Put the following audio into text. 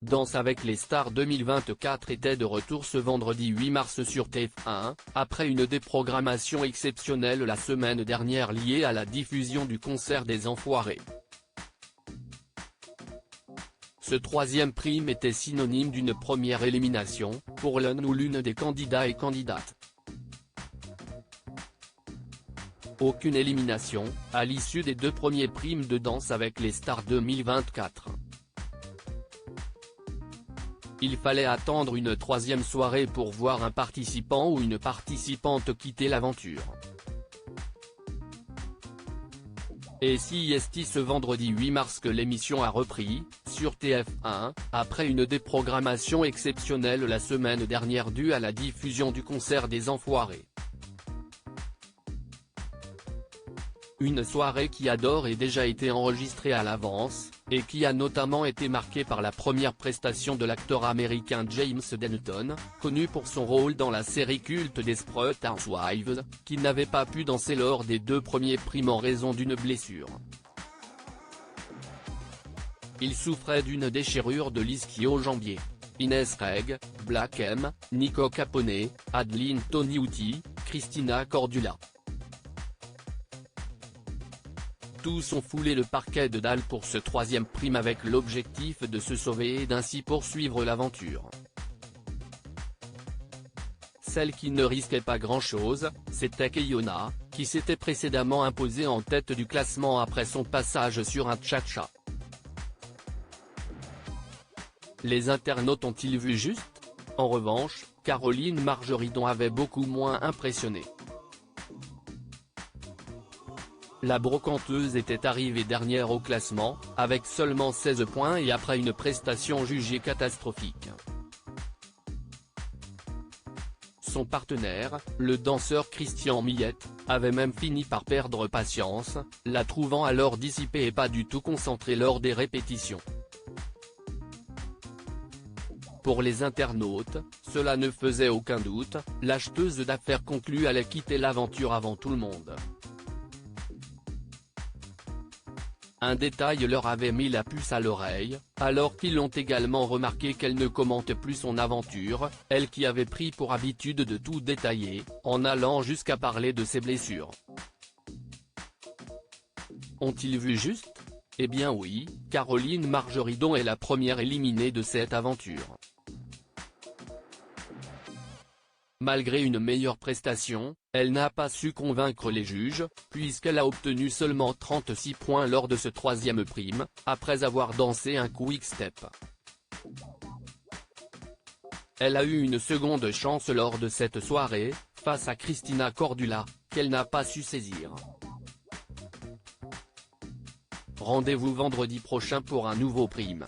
Danse avec les stars 2024 était de retour ce vendredi 8 mars sur TF1, après une déprogrammation exceptionnelle la semaine dernière liée à la diffusion du concert des Enfoirés. Ce troisième prime était synonyme d'une première élimination, pour l'un ou l'une des candidats et candidates. Aucune élimination, à l'issue des deux premiers primes de Danse avec les stars 2024. Il fallait attendre une troisième soirée pour voir un participant ou une participante quitter l'aventure. Et si est ce vendredi 8 mars que l'émission a repris, sur TF1, après une déprogrammation exceptionnelle la semaine dernière due à la diffusion du concert des Enfoirés. Une soirée qui a d'ores et déjà été enregistrée à l'avance, et qui a notamment été marquée par la première prestation de l'acteur américain James Denton, connu pour son rôle dans la série culte Desperate Housewives, qui n'avait pas pu danser lors des deux premiers primes en raison d'une blessure. Il souffrait d'une déchirure de l'ischio-jambier. Inès Reg, Black M, Nico Capone, Adeline Toniutti, Christina Cordula. Tous ont foulé le parquet de Dalles pour ce troisième prime avec l'objectif de se sauver et d'ainsi poursuivre l'aventure. Celle qui ne risquait pas grand-chose, c'était Keyona, qui s'était précédemment imposée en tête du classement après son passage sur un cha-cha. Les internautes ont-ils vu juste? En revanche, Caroline Margeridon avait beaucoup moins impressionné. La brocanteuse était arrivée dernière au classement, avec seulement 16 points et après une prestation jugée catastrophique. Son partenaire, le danseur Christian Millette, avait même fini par perdre patience, la trouvant alors dissipée et pas du tout concentrée lors des répétitions. Pour les internautes, cela ne faisait aucun doute, l'acheteuse d'affaires conclue allait quitter l'aventure avant tout le monde. Un détail leur avait mis la puce à l'oreille, alors qu'ils ont également remarqué qu'elle ne commente plus son aventure, elle qui avait pris pour habitude de tout détailler, en allant jusqu'à parler de ses blessures. Ont-ils vu juste? Eh bien oui, Caroline Margeridon est la première éliminée de cette aventure. Malgré une meilleure prestation, elle n'a pas su convaincre les juges, puisqu'elle a obtenu seulement 36 points lors de ce troisième prime, après avoir dansé un quick-step. Elle a eu une seconde chance lors de cette soirée, face à Christina Cordula, qu'elle n'a pas su saisir. Rendez-vous vendredi prochain pour un nouveau prime.